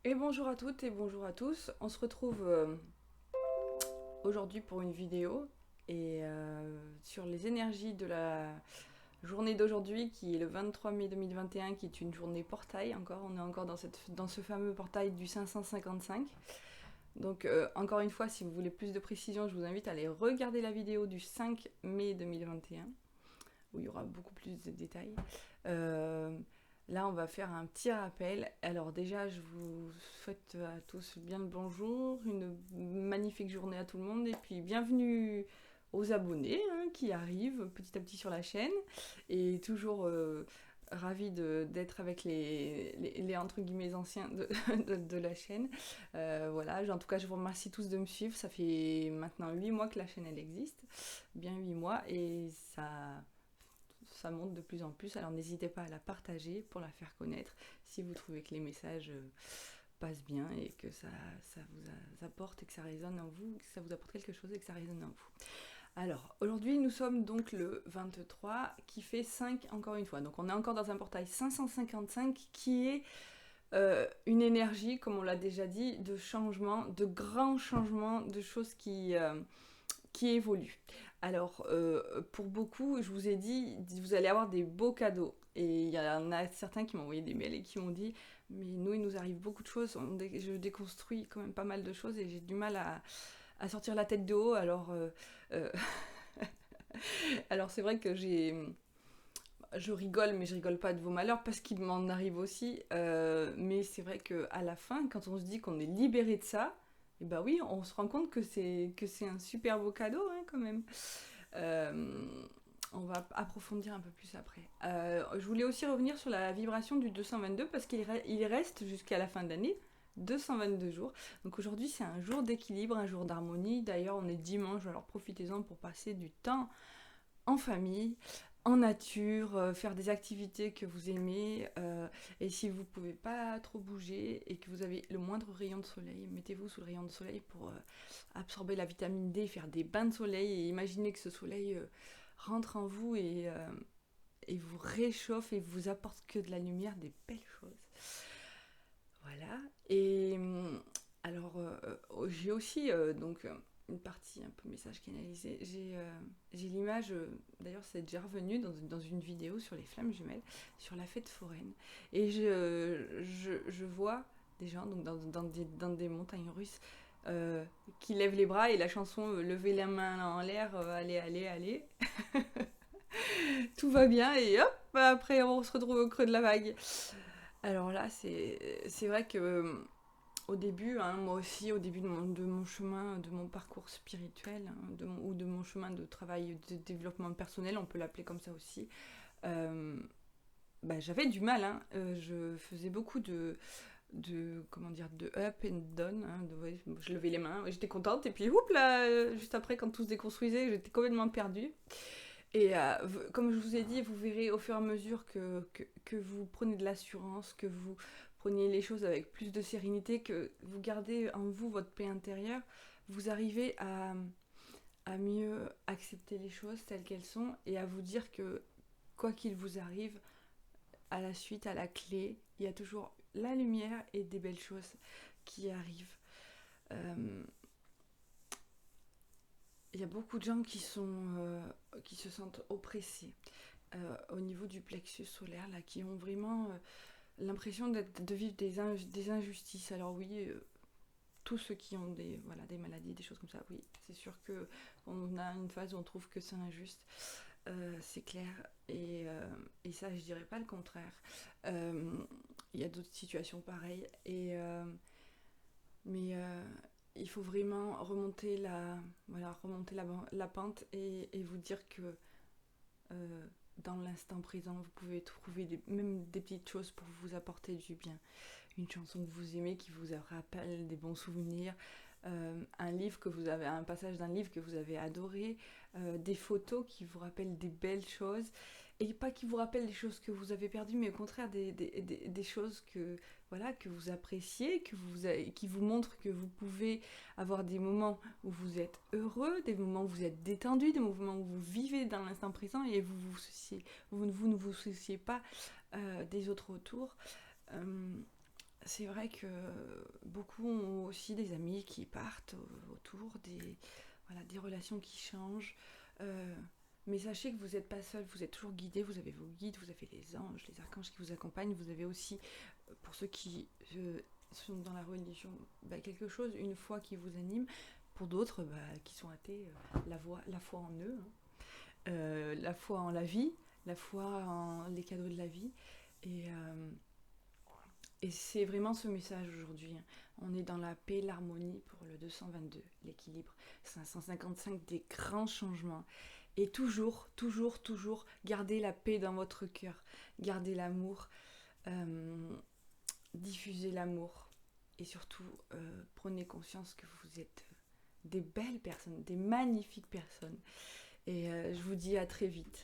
Et bonjour à toutes et bonjour à tous. On se retrouve aujourd'hui pour une vidéo et sur les énergies de la journée d'aujourd'hui qui est le 23 mai 2021, qui est une journée portail encore. On est encore dans ce fameux portail du 555. Donc encore une fois, si vous voulez plus de précision, je vous invite à aller regarder la vidéo du 5 mai 2021 où il y aura beaucoup plus de détails. Euh, Là, on va faire un petit rappel. Alors déjà, je vous souhaite à tous bien le bonjour, une magnifique journée à tout le monde, et puis bienvenue aux abonnés qui arrivent petit à petit sur la chaîne, et toujours ravi d'être avec les entre guillemets anciens de la chaîne. Voilà, en tout cas, je vous remercie tous de me suivre. Ça fait maintenant 8 mois que la chaîne elle existe, bien 8 mois, et ça monte de plus en plus. Alors n'hésitez pas à la partager pour la faire connaître si vous trouvez que les messages passent bien et que ça vous apporte et que ça résonne en vous, que ça vous apporte quelque chose et que ça résonne en vous. Alors aujourd'hui nous sommes donc le 23 qui fait 5 encore une fois. Donc on est encore dans un portail 555 qui est une énergie, comme on l'a déjà dit, de changement, de grands changements, de choses qui évolue. Alors, pour beaucoup, je vous ai dit, vous allez avoir des beaux cadeaux. Et il y en a certains qui m'ont envoyé des mails et qui m'ont dit, mais nous, il nous arrive beaucoup de choses. Je déconstruis quand même pas mal de choses et j'ai du mal à sortir la tête de haut. Euh, alors c'est vrai que je rigole, mais je rigole pas de vos malheurs parce qu'il m'en arrive aussi. Mais c'est vrai qu'à la fin, quand on se dit qu'on est libéré de ça, et bah oui, on se rend compte que c'est un super beau cadeau quand même. Euh, on va approfondir un peu plus après. Je voulais aussi revenir sur la vibration du 222 parce qu'il reste jusqu'à la fin de l'année 222 jours. Donc aujourd'hui c'est un jour d'équilibre, un jour d'harmonie. D'ailleurs on est dimanche, alors profitez-en pour passer du temps en famille, en nature, faire des activités que vous aimez. Et si vous ne pouvez pas trop bouger et que vous avez le moindre rayon de soleil, mettez-vous sous le rayon de soleil pour absorber la vitamine D, faire des bains de soleil et imaginez que ce soleil rentre en vous et vous réchauffe et vous apporte que de la lumière, des belles choses. Voilà. Et j'ai aussi une partie un peu message canalisé. J'ai l'image, d'ailleurs c'est déjà revenu dans une vidéo sur les flammes jumelles, sur la fête foraine. Et je vois des gens donc dans des montagnes russes qui lèvent les bras et la chanson Levez la main en l'air, allez, allez, allez. Tout va bien et hop, après on se retrouve au creux de la vague. Alors là, c'est vrai que au début, moi aussi, au début de mon chemin, de mon parcours spirituel, ou de mon chemin de travail de développement personnel, on peut l'appeler comme ça aussi, euh, j'avais du mal. Je faisais beaucoup comment dire, de up and down. Ouais, je levais les mains, ouais, j'étais contente, et puis, oups là, juste après, quand tout se déconstruisait, j'étais complètement perdue. Et comme je vous ai dit, vous verrez au fur et à mesure que vous prenez de l'assurance, que vous preniez les choses avec plus de sérénité, que vous gardez en vous votre paix intérieure, vous arrivez à mieux accepter les choses telles qu'elles sont et à vous dire que quoi qu'il vous arrive, à la suite, à la clé, il y a toujours la lumière et des belles choses qui arrivent. Euh, il y a beaucoup de gens qui se sentent oppressés au niveau du plexus solaire, là, qui ont vraiment l'impression de vivre des injustices. Alors oui, tous ceux qui ont voilà, des maladies, des choses comme ça, oui, c'est sûr que on a une phase où on trouve que c'est injuste, c'est clair. Et ça, je dirais pas le contraire. Euh, Il y a d'autres situations pareilles. Mais il faut vraiment remonter la pente et vous dire que euh, dans l'instant présent, vous pouvez trouver même des petites choses pour vous apporter du bien. Une chanson que vous aimez qui vous rappelle des bons souvenirs, un passage d'un livre que vous avez adoré, des photos qui vous rappellent des belles choses, et pas qui vous rappellent des choses que vous avez perdues, mais au contraire des choses voilà, que vous appréciez, qui vous montrent que vous pouvez avoir des moments où vous êtes heureux, des moments où vous êtes détendu, des moments où vous vivez dans l'instant présent et vous ne vous souciez pas des autres autour. Euh, c'est vrai que beaucoup ont aussi des amis qui partent autour, voilà, des relations qui changent. Euh, mais sachez que vous n'êtes pas seul, vous êtes toujours guidé, vous avez vos guides, vous avez les anges, les archanges qui vous accompagnent, vous avez aussi, pour ceux qui sont dans la religion, quelque chose, une foi qui vous anime. Pour d'autres qui sont athées, la foi en eux, hein. La foi en la vie, la foi en les cadeaux de la vie. Et, euh, et c'est vraiment ce message aujourd'hui, hein. On est dans la paix, l'harmonie pour le 222, l'équilibre. 555, des grands changements. Et toujours, toujours, toujours, gardez la paix dans votre cœur. Gardez l'amour. euh, Diffusez l'amour. Et surtout, prenez conscience que vous êtes des belles personnes, des magnifiques personnes. Et je vous dis à très vite.